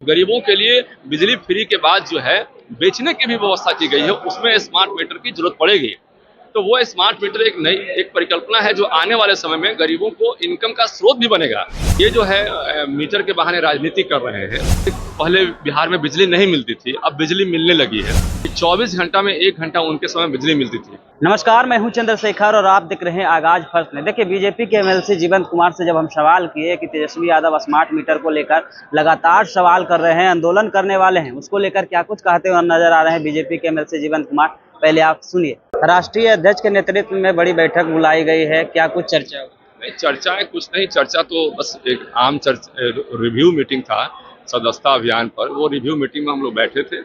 गरीबों के लिए बिजली फ्री के बाद जो है बेचने की भी व्यवस्था की गई है, उसमें स्मार्ट मीटर की जरूरत पड़ेगी। तो वो स्मार्ट मीटर एक परिकल्पना है जो आने वाले समय में गरीबों को इनकम का स्रोत भी बनेगा। ये जो है मीटर के बहाने राजनीति कर रहे हैं। पहले बिहार में बिजली नहीं मिलती थी, अब बिजली मिलने लगी है। 24 घंटा में 1 घंटा उनके समय बिजली मिलती थी। नमस्कार, मैं हूं चंद्रशेखर और आप देख रहे हैं आगाज फर्स्ट में। देखिए, बीजेपी के एमएलसी जीवंत कुमार से जब हम सवाल किए कि तेजस्वी यादव स्मार्ट मीटर को लेकर लगातार सवाल कर रहे हैं, आंदोलन करने वाले हैं, उसको लेकर क्या कुछ कहते हुए नजर आ रहे हैं बीजेपी के एमएलसी जीवंत कुमार, पहले आप सुनिए। राष्ट्रीय अध्यक्ष के नेतृत्व में बड़ी बैठक बुलाई गई है, क्या कुछ चर्चा हुई? नहीं, चर्चाएं कुछ नहीं, चर्चा तो बस एक आम रिव्यू मीटिंग था सदस्यता अभियान पर। वो रिव्यू मीटिंग में हम लोग बैठे थे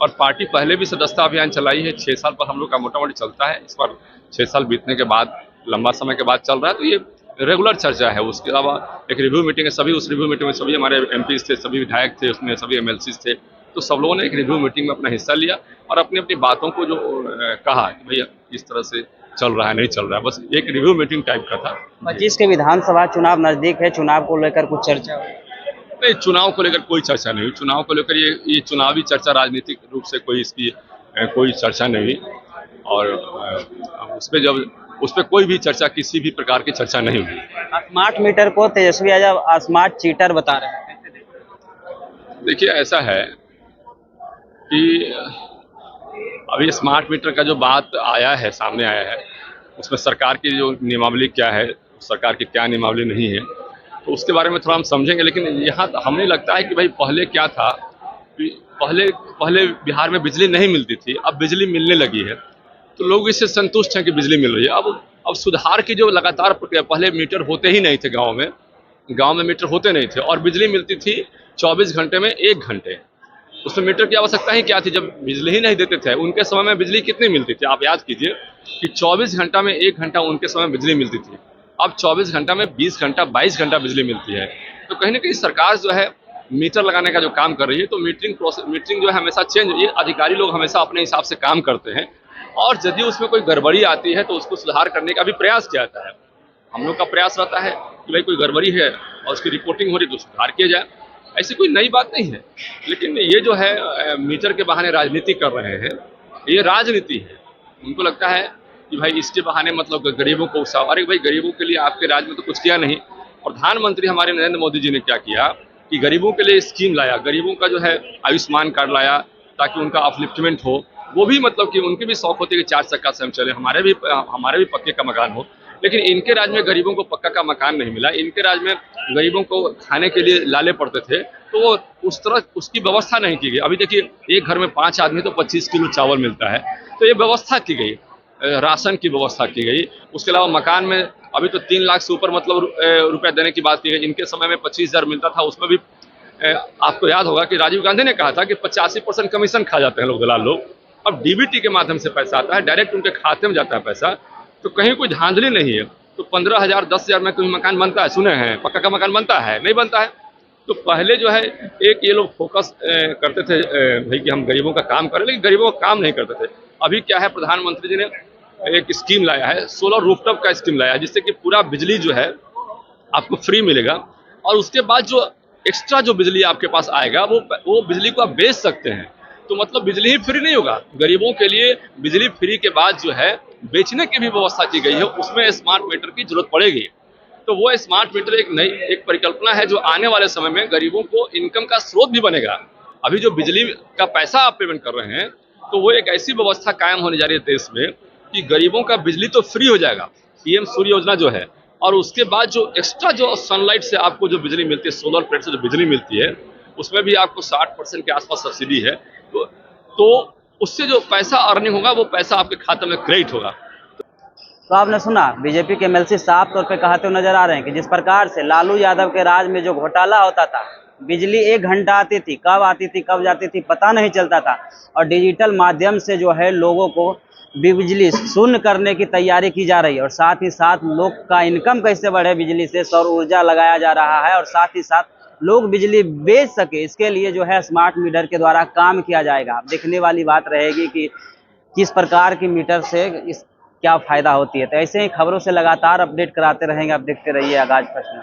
और पार्टी पहले भी सदस्यता अभियान चलाई है। 6 साल पर हम लोग का मोटा मोटी चलता है। इस पर 6 साल बीतने के बाद, लंबा समय के बाद चल रहा है, तो ये रेगुलर चर्चा है। उसके अलावा एक रिव्यू मीटिंग है, सभी उस रिव्यू मीटिंग में सभी हमारे एमपी थे, सभी विधायक थे, उसमें सभी एमएलसी थे। तो सब लोगों ने एक रिव्यू मीटिंग में अपना हिस्सा लिया और अपनी अपनी बातों को जो कहा कि भैया इस तरह से चल रहा है, नहीं चल रहा है, बस एक रिव्यू मीटिंग टाइप का था। 25 के विधानसभा चुनाव नजदीक है, चुनाव को लेकर कुछ चर्चा हुई? नहीं, चुनाव को लेकर कोई चर्चा नहीं हुई। चुनाव को लेकर ये चुनावी चर्चा राजनीतिक रूप से कोई इसकी कोई चर्चा नहीं हुई और उस पर कोई भी चर्चा, किसी भी प्रकार की चर्चा नहीं हुई। स्मार्ट मीटर को तेजस्वी यादव स्मार्ट चीटर बता रहे हैं। देखिए, ऐसा है कि अभी स्मार्ट मीटर का जो बात सामने आया है, उसमें सरकार की जो नियमावली क्या है, सरकार की क्या नियमावली नहीं है, तो उसके बारे में थोड़ा हम समझेंगे। लेकिन यहाँ हमें लगता है कि भाई पहले क्या था कि पहले बिहार में बिजली नहीं मिलती थी, अब बिजली मिलने लगी है, तो लोग इससे संतुष्ट हैं कि बिजली मिल रही है। अब सुधार की जो लगातार प्रक्रिया, पहले मीटर होते ही नहीं थे गाँव में मीटर होते नहीं थे और बिजली मिलती थी 24 घंटे में 1 घंटे। उसमें मीटर की आवश्यकता ही क्या थी जब बिजली ही नहीं देते थे। उनके समय में बिजली कितनी मिलती थी, आप याद कीजिए कि 24 घंटा में 1 घंटा उनके समय में बिजली मिलती थी। अब 24 घंटा में 20 घंटा 22 घंटा बिजली मिलती है। तो कहीं ना कहीं सरकार जो है मीटर लगाने का जो काम कर रही है, तो मीटरिंग जो है हमेशा चेंज, ये अधिकारी लोग हमेशा अपने हिसाब से काम करते हैं और यदि उसमें कोई गड़बड़ी आती है तो उसको सुधार करने का भी प्रयास किया जाता है। हम लोग का प्रयास रहता है कि भाई कोई गड़बड़ी है और उसकी रिपोर्टिंग हो रही तो सुधार किया जाए। ऐसी कोई नई बात नहीं है, लेकिन ये जो है मीटर के बहाने राजनीति कर रहे हैं, ये राजनीति है। उनको लगता है कि भाई इसके बहाने मतलब गरीबों को उत्साह। अरे भाई, गरीबों के लिए आपके राज्य में तो कुछ किया नहीं। प्रधानमंत्री हमारे नरेंद्र मोदी जी ने क्या किया कि गरीबों के लिए स्कीम लाया, गरीबों का जो है आयुष्मान कार्ड लाया ताकि उनका अपलिफ्टमेंट हो। वो भी मतलब कि उनके भी शौक होते कि 4 चक्का से हम चले, हमारे भी पक्के का मकान हो। लेकिन इनके राज्य में गरीबों को पक्का का मकान नहीं मिला। इनके राज्य में गरीबों को खाने के लिए लाले पड़ते थे, तो वो उस तरह उसकी व्यवस्था नहीं की गई। अभी देखिए, एक घर में 5 आदमी तो 25 किलो चावल मिलता है, तो ये व्यवस्था की गई, राशन की व्यवस्था की गई। उसके अलावा मकान में अभी तो 3 लाख से ऊपर मतलब रुपया देने की बात की गई। इनके समय में 25,000 मिलता था, उसमें भी आपको याद होगा कि राजीव गांधी ने कहा था कि 85% कमीशन खा जाते हैं लोग, दलाल लोग। अब डीबीटी के माध्यम से पैसा आता है, डायरेक्ट उनके खाते में जाता है पैसा, तो कहीं कोई धांधली नहीं है। तो 15,000 10,000 में कोई मकान बनता है? सुने हैं पक्का का मकान बनता है? नहीं बनता है। तो पहले जो है एक ये लोग फोकस करते थे भाई कि हम गरीबों का काम करें, लेकिन गरीबों का काम नहीं करते थे। अभी क्या है, प्रधानमंत्री जी ने एक स्कीम लाया है, सोलर रूफटॉप का स्कीम लाया है, जिससे कि पूरा बिजली जो है आपको फ्री मिलेगा और उसके बाद जो एक्स्ट्रा जो बिजली आपके पास आएगा वो बिजली को आप बेच सकते हैं। तो मतलब बिजली ही फ्री नहीं होगा, गरीबों के लिए बिजली फ्री के बाद जो है बेचने की भी व्यवस्था की गई है, उसमें स्मार्ट मीटर की जरूरत पड़ेगी। तो वो स्मार्ट मीटर एक परिकल्पना है जो आने वाले समय में गरीबों को इनकम का स्रोत भी बनेगा। अभी जो बिजली का पैसा आप पेमेंट कर रहे हैं, तो वो एक ऐसी व्यवस्था कायम होने जा रही है देश में कि गरीबों का बिजली तो फ्री हो जाएगा, पीएम सूर्य योजना जो है, और उसके बाद जो एक्स्ट्रा जो सनलाइट से आपको जो बिजली मिलती है, सोलर प्लेट से जो बिजली मिलती है, उसमें भी आपको 60% के आसपास सब्सिडी है। तो उससे जो पैसा अर्निंग होगा वो पैसा आपके खाते में क्रेडिट होगा। तो आपने सुना, बीजेपी के एमएलसी साफ तौर पे कहते हुए नजर आ रहे हैं कि जिस प्रकार से लालू यादव के राज में जो घोटाला होता था, बिजली 1 घंटा आती थी, कब जाती थी पता नहीं चलता था, और डिजिटल माध्यम से जो है लोगों को बिजली शून्य करने की तैयारी की जा रही है, और साथ ही साथ लोग का इनकम कैसे बढ़े बिजली से, सौर ऊर्जा लगाया जा रहा है और साथ ही साथ लोग बिजली बेच सके, इसके लिए जो है स्मार्ट मीटर के द्वारा काम किया जाएगा। अब देखने वाली बात रहेगी कि किस प्रकार की मीटर से क्या फायदा होती है। तो ऐसे ही खबरों से लगातार अपडेट कराते रहेंगे, आप देखते रहिए आगाज फर्स्ट में।